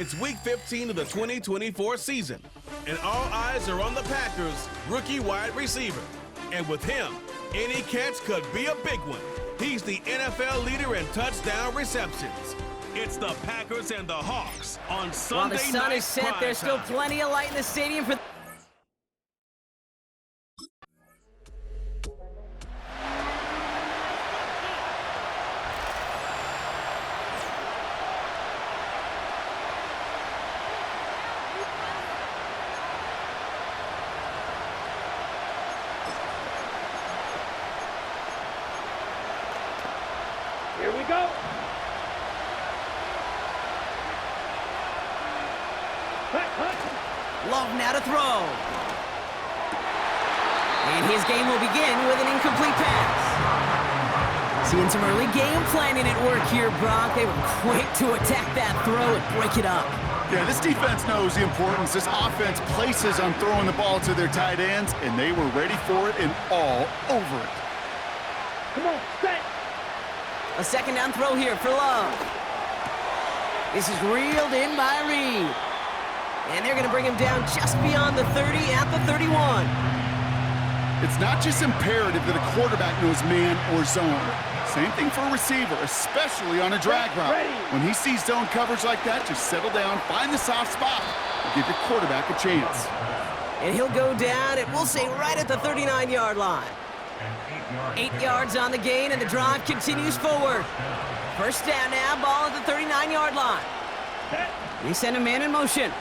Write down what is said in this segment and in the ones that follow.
It's week 15 of the 2024 season, and all eyes are on the Packers' rookie wide receiver. And with him, any catch could be a big one. He's the NFL leader in touchdown receptions. It's the Packers and the Hawks on Sunday night. While the sun is set, there's still plenty of light in the stadium for... Here we go. Love now to throw. And his game will begin with an incomplete pass. Seeing some early game planning at work here, Brock. They were quick to attack that throw and break it up. Yeah, this defense knows the importance this offense places on throwing the ball to their tight ends, and they were ready for it and all over it. Come on, set. A second down throw here for Love. This is reeled in by Reed. And they're going to bring him down just beyond the 30 at the 31. It's not just imperative that a quarterback knows man or zone. Same thing for a receiver, especially on a drag route. When he sees zone coverage like that, just settle down, find the soft spot, and give your quarterback a chance. And he'll go down, and we'll say right at the 39-yard line. 8 yards on the gain, and the drive continues forward. First down now, ball at the 39-yard line. They send a man in motion.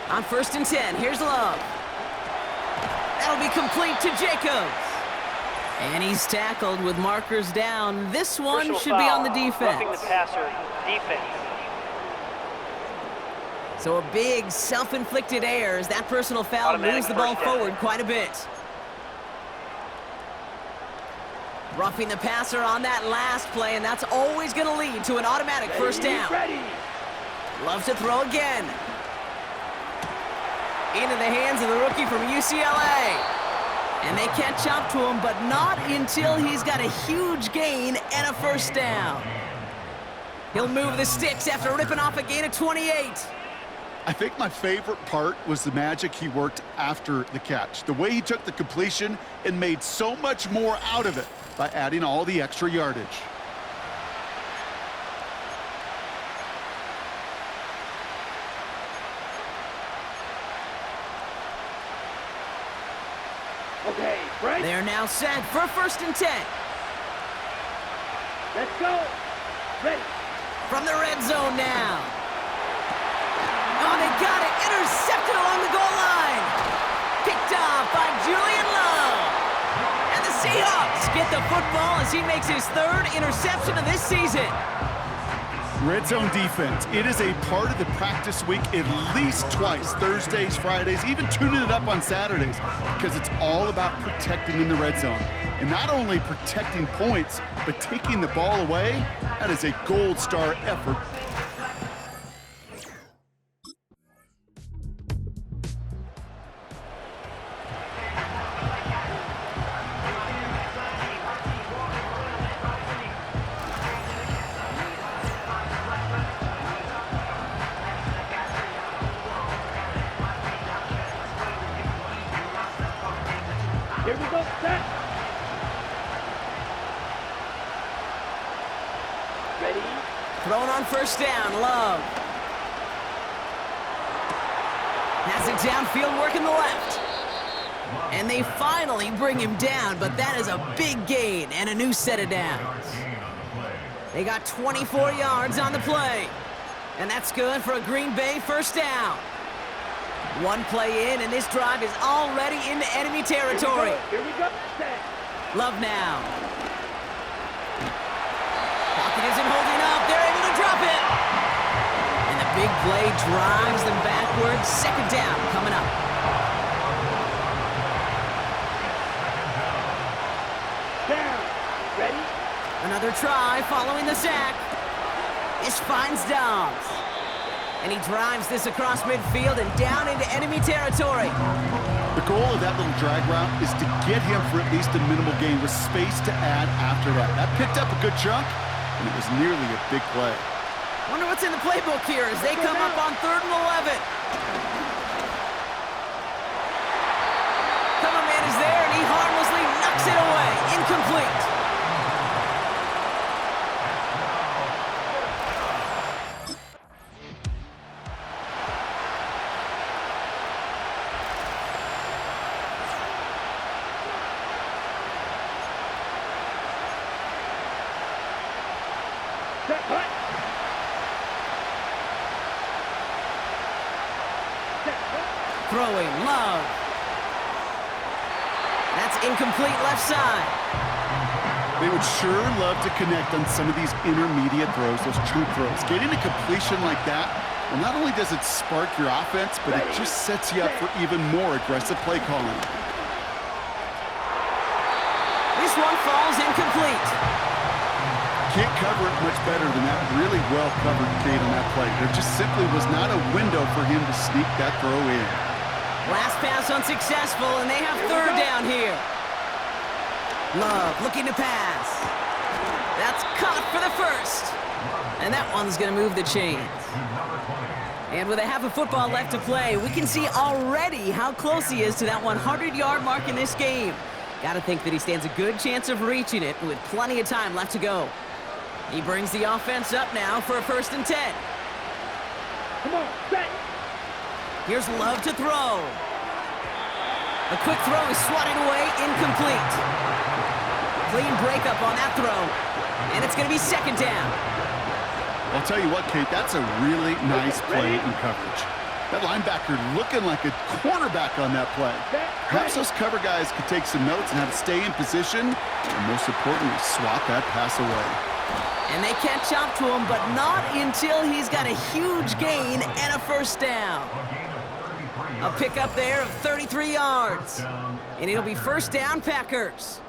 On 1st and 10, here's Love. That'll be complete to Jacobs. And he's tackled with markers down. This one should be on the defense. Roughing the passer, defense. So a big self-inflicted error as that personal foul moves the ball forward quite a bit. Roughing the passer on that last play, and that's always going to lead to an automatic first down. Loves to throw again. Into the hands of the rookie from UCLA. And they catch up to him, but not until he's got a huge gain and a first down. He'll move the sticks after ripping off a gain of 28. I think my favorite part was the magic he worked after the catch. The way he took the completion and made so much more out of it by adding all the extra yardage. Okay, right. They're now set for 1st and 10. Let's go. Ready. From the red zone now. Oh, they got it. Intercepted along the goal line. Picked off by Julian Love. And the Seahawks get the football as he makes his 3rd interception of this season. Red zone defense, it is a part of the practice week at least twice, Thursdays, Fridays, even tuning it up on Saturdays, because it's all about protecting in the red zone. And not only protecting points, but taking the ball away, that is a gold star effort. Here we go, set. Ready. Thrown on 1st down, Love. Has it downfield, working the left. And they finally bring him down, but that is a big gain and a new set of downs. They got 24 yards on the play. And that's good for a Green Bay first down. One play in, and this drive is already into enemy territory. Here we go. Set. Love now. Pocket isn't holding up. They're able to drop it. And the big play drives them backwards. 2nd down coming up. Down. Ready. Another try following the sack. This finds Dobbs. And he drives this across midfield and down into enemy territory. The goal of that little drag route is to get him for at least a minimal gain with space to add after that. That picked up a good chunk, and it was nearly a big play. Wonder what's in the playbook here as they come up on 3rd and 11. Cover man is there, and he harmlessly knocks it away. Incomplete. Set, cut. Set, cut. Throwing, Love. That's incomplete left side. They would sure love to connect on some of these intermediate throws, those true throws. Getting a completion like that, well, not only does it spark your offense, but it just sets you up for even more aggressive play calling. This one falls incomplete. Can't cover it much better than that. Really well covered, Kate, on that play. There just simply was not a window for him to sneak that throw in. Last pass unsuccessful, and they have 3rd down here. Love looking to pass. That's caught for the first. And that one's going to move the chains. And with a half a football left to play, we can see already how close he is to that 100-yard mark in this game. Got to think that he stands a good chance of reaching it with plenty of time left to go. He brings the offense up now for a 1st and 10. Come on, set. Here's Love to throw. A quick throw is swatted away, incomplete. Clean breakup on that throw, and it's going to be 2nd down. I'll tell you what, Kate, that's a really nice play in coverage. That linebacker looking like a cornerback on that play. Perhaps those cover guys could take some notes and how to stay in position, and most importantly, swat that pass away. And they catch up to him, but not until he's got a huge gain and a 1st down. A pickup there of 33 yards. And it'll be 1st down, Packers.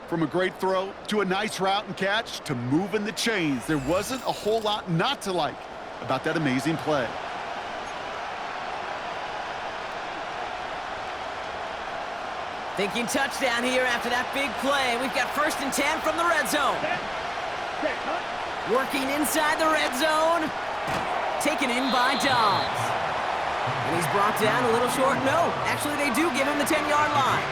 From a great throw to a nice route and catch to moving the chains, there wasn't a whole lot not to like about that amazing play. Thinking touchdown here after that big play. We've got 1st and 10 from the red zone. Set, cut. Working inside the red zone. Taken in by Dobbs. And he's brought down a little short. No, actually they do give him the 10-yard line.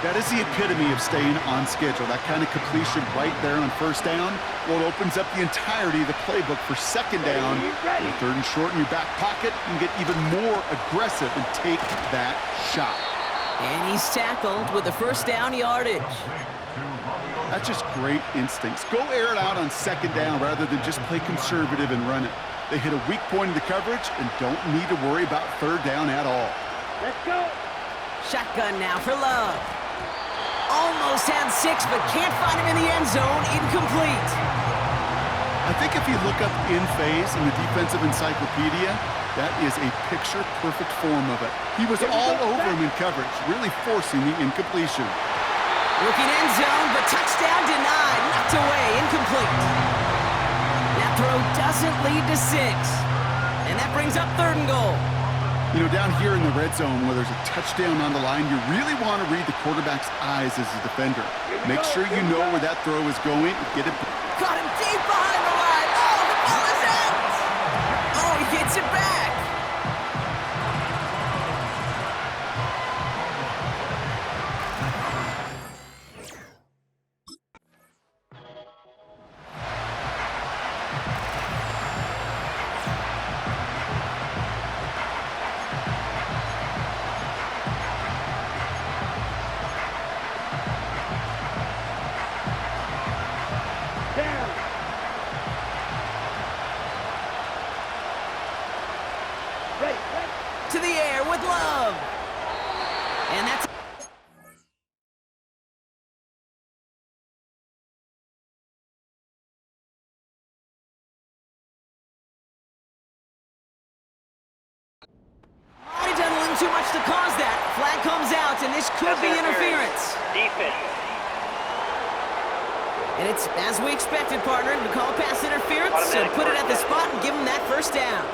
That is the epitome of staying on schedule. That kind of completion right there on 1st down, well, it opens up the entirety of the playbook for 2nd down. With 3rd and short in your back pocket, you can get even more aggressive and take that shot. And he's tackled with the 1st down yardage. That's just great instincts. Go air it out on 2nd down rather than just play conservative and run it. They hit a weak point in the coverage and don't need to worry about 3rd down at all. Let's go. Shotgun now for Love. Almost had 6, but can't find him in the end zone. Incomplete. I think if you look up in phase in the defensive encyclopedia, that is a picture-perfect form of it. He was all over him in coverage, really forcing the incompletion. Looking end zone, but touchdown denied. Knocked away, incomplete. That throw doesn't lead to 6. And that brings up 3rd and goal. You know, down here in the red zone where there's a touchdown on the line, you really want to read the quarterback's eyes as a defender. Make sure you know where that throw is going. Get it. Caught him deep behind the line. Oh, the ball is out. Oh, he gets it back. Down. Ready, ready. To the air with Love. And that's... Already done a little too much to cause that. Flag comes out, and this could be interference. Defense. And it's as we expected, partner. We call pass interference, so put it at the spot and give him that 1st down.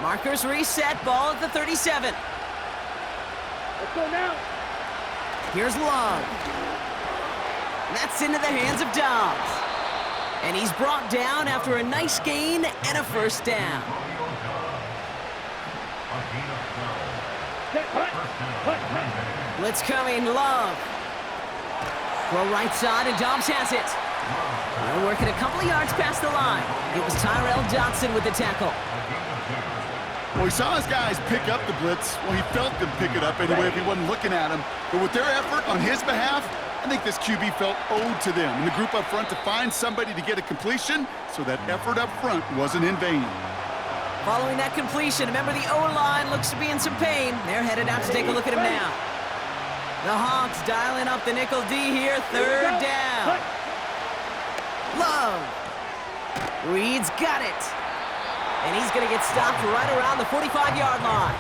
Markers reset, ball at the 37. Let's go now. Here's Love. That's into the hands of Dobbs. And he's brought down after a nice gain and a first down. Blitz coming, Love. Throw right side, and Dobbs has it. They're working a couple of yards past the line. It was Tyrell Dodson with the tackle. Well, he saw his guys pick up the blitz. Well, he felt them pick it up anyway if he wasn't looking at him. But with their effort on his behalf, I think this QB felt owed to them and the group up front to find somebody to get a completion, so that effort up front wasn't in vain. Following that completion, remember the O-line looks to be in some pain. They're headed out to take a look at him now. The Hawks dialing up the nickel D here, third down. Love. Reed's got it. And he's going to get stopped right around the 45-yard line.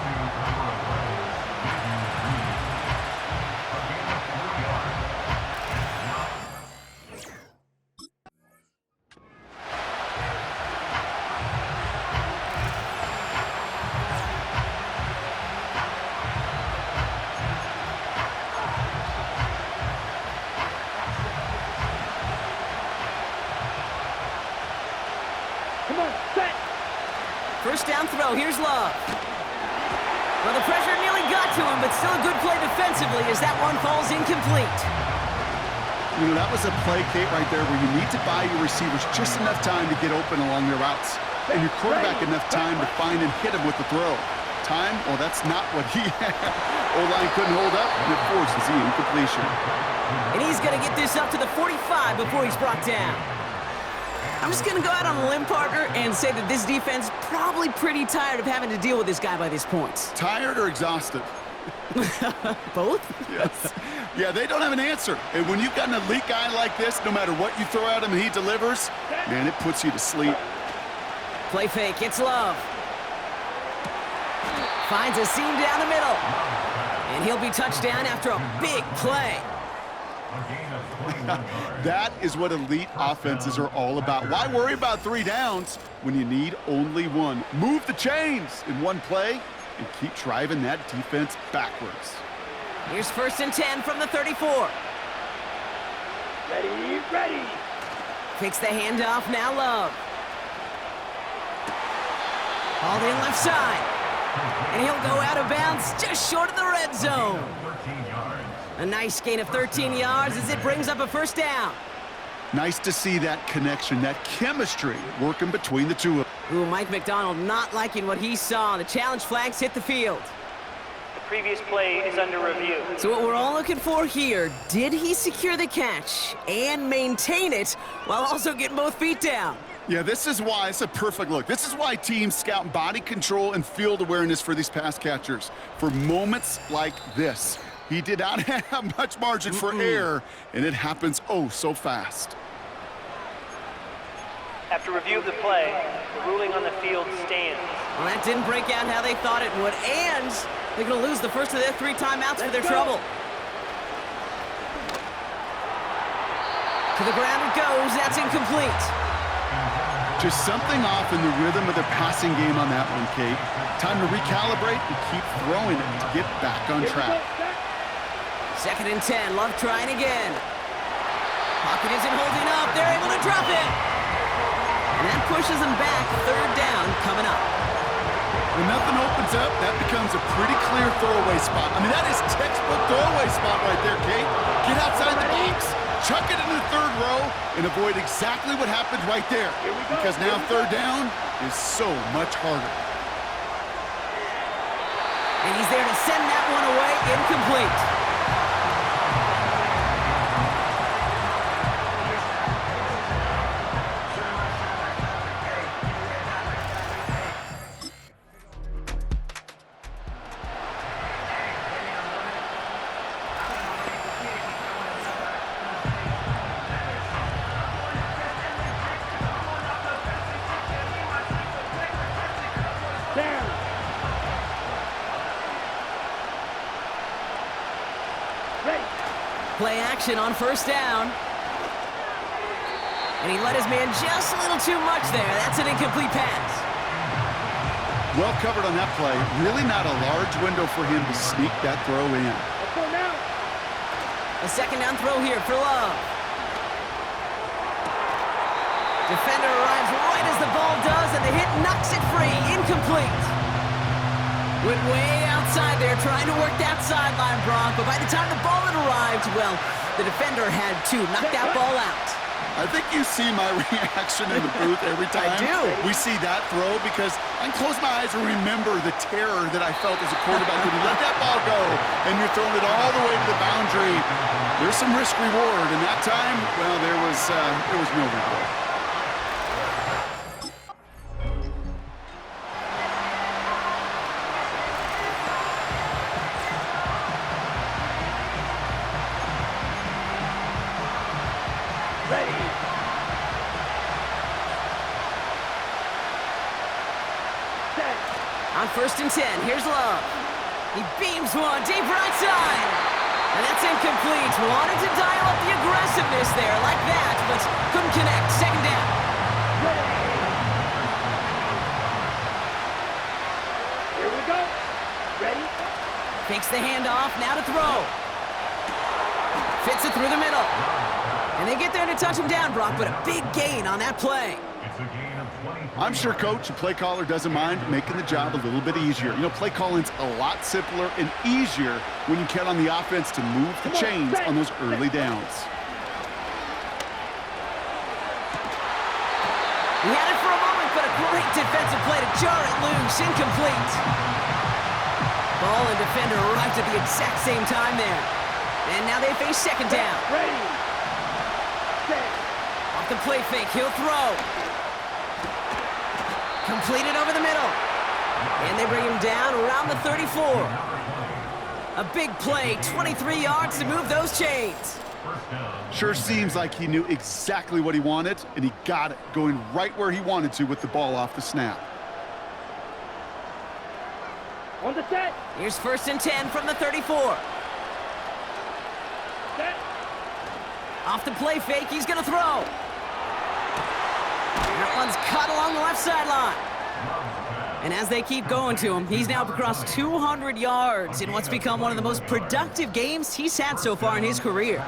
Come on, set. First down throw, here's Love. Well, the pressure nearly got to him, but still a good play defensively as that one falls incomplete. You know, that was a play, Kate, right there where you need to buy your receivers just enough time to get open along their routes. And your quarterback enough time to find and hit him with the throw. Time? Well, that's not what he had. O-line couldn't hold up, and it forces the incompletion. And he's going to get this up to the 45 before he's brought down. I'm just going to go out on a limb, partner, and say that this defense probably pretty tired of having to deal with this guy by this point. Tired or exhausted? Both? Yes. Yeah, they don't have an answer. And when you've got an elite guy like this, no matter what you throw at him and he delivers, man, it puts you to sleep. Play fake, it's Love. Finds a seam down the middle. And he'll be touchdown after a big play. That is what elite offenses are all about. Why worry about 3 downs when you need only one? Move the chains in one play and keep driving that defense backwards. Here's 1st and 10 from the 34. Ready, ready. Takes the handoff, now Love. Hauled in left side. And he'll go out of bounds just short of the red zone. A nice gain of 13 yards as it brings up a first down. Nice to see that connection, that chemistry working between the two of them. Ooh, Mike McDonald not liking what he saw. The challenge flags hit the field. The previous play is under review. So what we're all looking for here, did he secure the catch and maintain it while also getting both feet down? Yeah, this is why it's a perfect look. This is why teams scout body control and field awareness for these pass catchers. For moments like this. He did not have much margin for error, and it happens oh so fast. After review of the play, the ruling on the field stands. Well, that didn't break out how they thought it would, and they're going to lose the first of their 3 timeouts for their trouble. To the ground it goes. That's incomplete. Just something off in the rhythm of the passing game on that one, Kate. Time to recalibrate and keep throwing it to get back on track. 2nd and 10. Love trying again. Pocket isn't holding up. They're able to drop it. And that pushes them back. 3rd down coming up. When nothing opens up, that becomes a pretty clear throwaway spot. I mean, that is textbook throwaway spot right there, Kate. Get outside the box, chuck it into the 3rd row, and avoid exactly what happened right there. Because now 3rd down is so much harder. And he's there to send that one away. Incomplete. Play action on 1st down. And he let his man just a little too much there. That's an incomplete pass. Well covered on that play. Really not a large window for him to sneak that throw in. Let's go now. A 2nd down throw here for Love. Defender arrives right as the ball does, and the hit knocks it free. Incomplete. Went way outside there, trying to work that sideline, Brock, but by the time the ball had arrived, well, the defender had to knock that ball out. I think you see my reaction in the booth every time I do. we see that throw, because I can close my eyes and remember the terror that I felt as a quarterback when you let that ball go and you're throwing it all the way to the boundary. There's some risk reward, and that time, well, there was no reward. Ready. Set. On 1st and 10, here's Love. He beams one deep right side. And that's incomplete. Wanted to dial up the aggressiveness there like that, but couldn't connect. 2nd down. Ready. Here we go. Ready. Fakes the handoff, now to throw. Fits it through the middle. And they get there to touch him down, Brock, but a big gain on that play. I'm sure coach and play caller doesn't mind making the job a little bit easier. You know, play calling's a lot simpler and easier when you count on the offense to move the chains on those early downs. He had it for a moment, but a great defensive play to jar it loose. Incomplete. Ball and defender arrived at the exact same time there. And now they face 2nd down. Ready. Set. Off the play fake, he'll throw. Completed over the middle. And they bring him down around the 34. A big play, 23 yards to move those chains. Sure seems like he knew exactly what he wanted, and he got it, going right where he wanted to with the ball off the snap. On the set. Here's 1st and 10 from the 34. Set. Off the play fake, he's gonna throw. That one's cut along the left sideline. And as they keep going to him, he's now up across 200 yards in what's become one of the most productive games he's had so far in his career.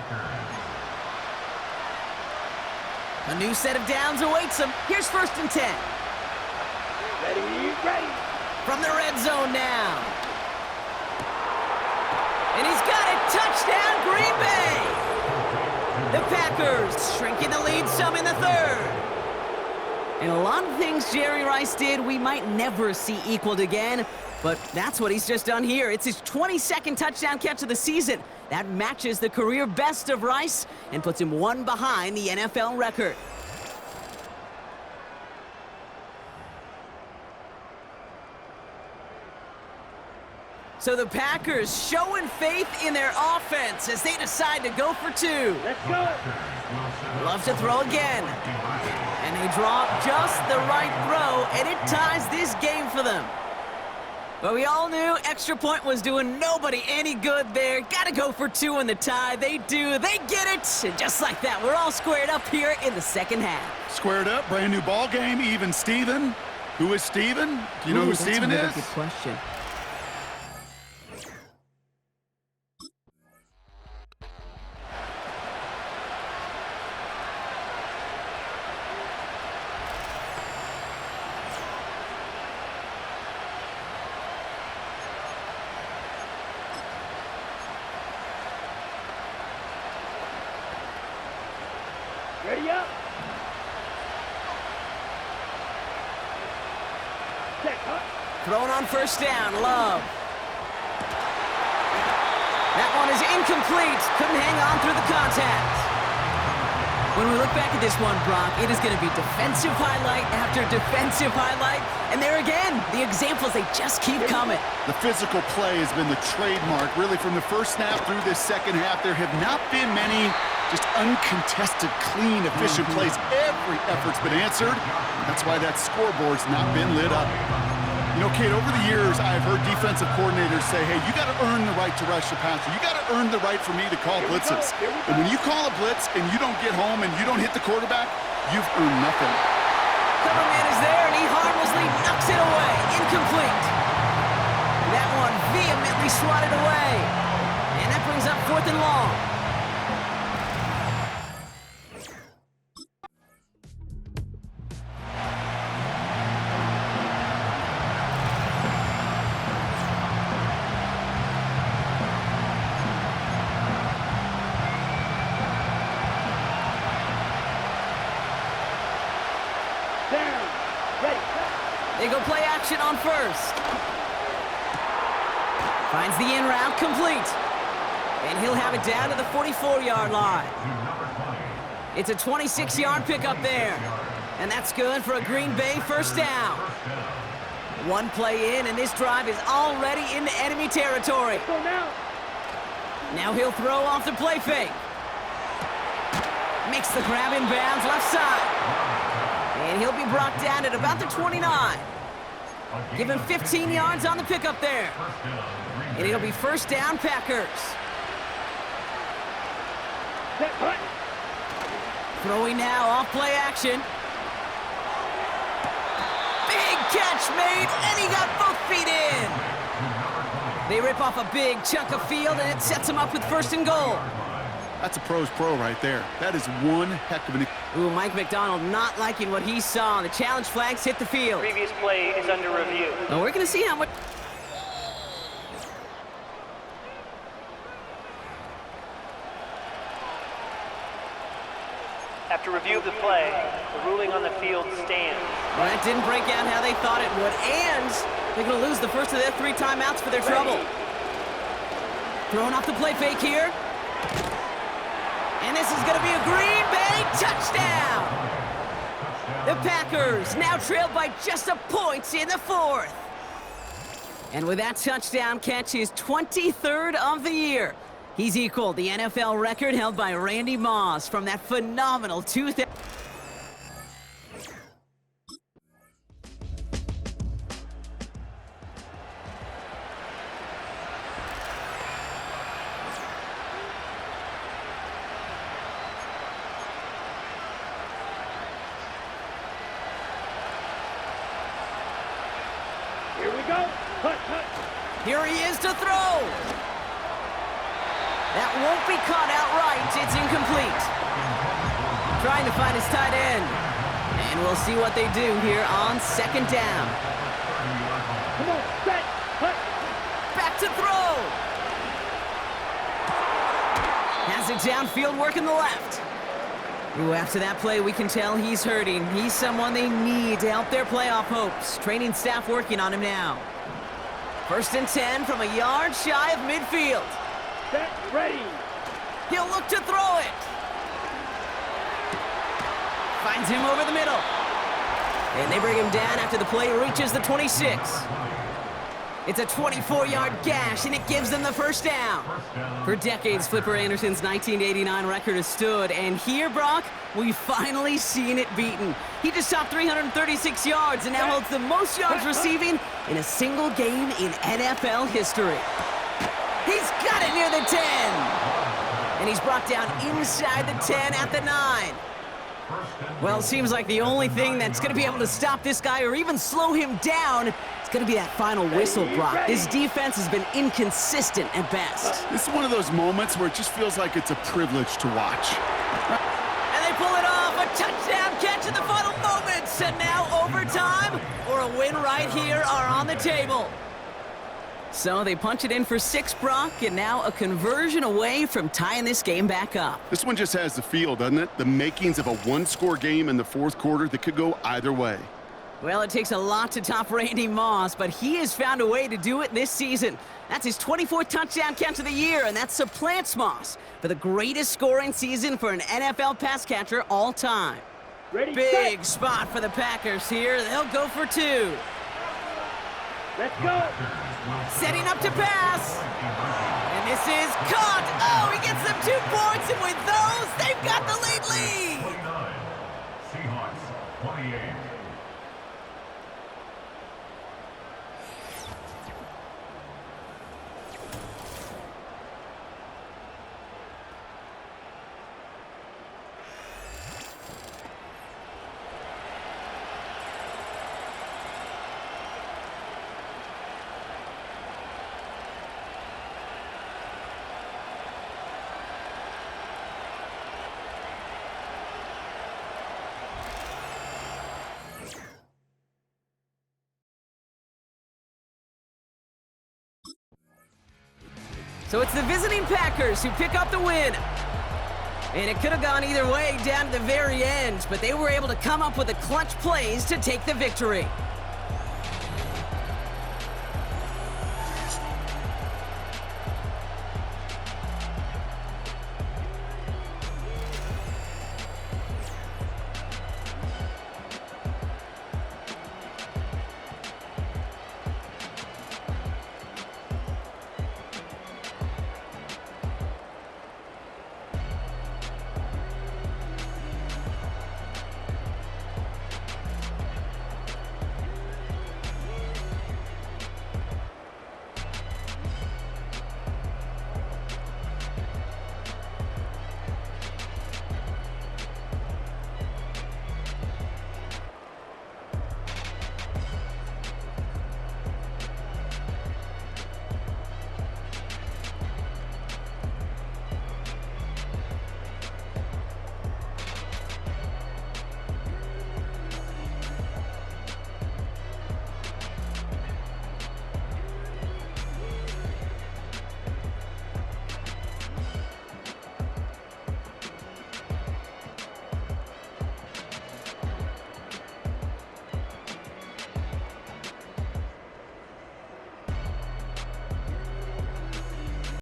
A new set of downs awaits him. Here's 1st and 10. Ready. Ready. From the red zone now. And he's got it. Touchdown, Green Bay. The Packers shrinking the lead some in the 3rd. And a lot of things Jerry Rice did we might never see equaled again, but that's what he's just done here. It's his 22nd touchdown catch of the season. That matches the career best of Rice and puts him one behind the NFL record. So the Packers showing faith in their offense as they decide to go for 2. Let's go. Love to throw again. And they draw just the right throw, and it ties this game for them. But we all knew extra point was doing nobody any good there. Got to go for 2 in the tie. They do. They get it. And just like that, we're all squared up here in the 2nd half. Squared up, brand new ball game, even Steven. Who is Steven? Do you know who Steven is? That's a good question. Ready up. Set. Cut. Thrown on 1st down, Love. That one is incomplete. Couldn't hang on through the contact. When we look back at this one, Brock, it is going to be defensive highlight after defensive highlight. And there again, the examples, they just keep coming. The physical play has been the trademark, really, from the first snap through this 2nd half. There have not been many just uncontested, clean, efficient plays. Every effort's been answered. That's why that scoreboard's not been lit up. You know, Kate, over the years, I've heard defensive coordinators say, hey, you got to earn the right to rush the passer. You got to earn the right for me to call blitzes. And when you call a blitz and you don't get home and you don't hit the quarterback, you've earned nothing. Cover man is there, and he harmlessly knocks it away. Incomplete. That one vehemently swatted away. And that brings up 4th and long. Down. Ready. They go play action on first. Finds the in route complete. And he'll have it down to the 44-yard line. It's a 26-yard pickup there. And that's good for a Green Bay first down. One play in, and this drive is already into enemy territory. Go now. Now he'll throw off the play fake. Makes the grab in bounds left side. And he'll be brought down at about the 29. Give him 15 yards on the pickup there. And it'll be first down Packers. Set, cut. Throwing now off play action. Big catch made, and he got both feet in. They rip off a big chunk of field, and it sets him up with first and goal. That's a pro's pro right there. That is one heck of an... Ooh, Mike McDonald not liking what he saw. The challenge flags hit the field. Previous play is under review. Well, we're going to see how much... After review of the play, the ruling on the field stands. Well, that didn't break out how they thought it would, and they're going to lose the first of their 3 timeouts for their trouble. Throwing off the play fake here. And this is going to be a Green Bay touchdown! The Packers now trailed by just a point in the 4th. And with that touchdown catch, his 23rd of the year. He's equaled the NFL record held by Randy Moss from that phenomenal 2000. Here we go. Cut, cut. Here he is to throw. That won't be caught outright. It's incomplete. Trying to find his tight end. And we'll see what they do here on second down. Come on, set, cut. Back to throw. Has it downfield, working the left. Ooh, after that play, we can tell he's hurting. He's someone they need to help their playoff hopes. Training staff working on him now. First and 10 from a yard shy of midfield. Set, ready. He'll look to throw it. Finds him over the middle. And they bring him down after the play reaches the 26. It's a 24-yard gash, and it gives them the first down. For decades, Flipper Anderson's 1989 record has stood, and here, Brock, we've finally seen it beaten. He just topped 336 yards and now holds the most yards receiving in a single game in NFL history. He's got it near the 10. And he's brought down inside the 10 at the 9. Well, it seems like the only thing that's going to be able to stop this guy or even slow him down is going to be that final whistle, Brock. This defense has been inconsistent at best. This is one of those moments where it just feels like it's a privilege to watch. And they pull it off. A touchdown catch in the final moments. And now overtime or a win right here are on the table. So they punch it in for 6, Brock, and now a conversion away from tying this game back up. This one just has the feel, doesn't it? The makings of a one-score game in the 4th quarter that could go either way. Well, it takes a lot to top Randy Moss, but he has found a way to do it this season. That's his 24th touchdown catch of the year, and that supplants Moss for the greatest scoring season for an NFL pass catcher all time. Ready, Big set. spot for the Packers here. They'll go for 2. Let's go. Setting up to pass. And this is caught. Oh, he gets them 2 points, and with those, they've got the lead. 29. Seahawks, 28. So it's the visiting Packers who pick up the win. And it could have gone either way down to the very end, but they were able to come up with the clutch plays to take the victory.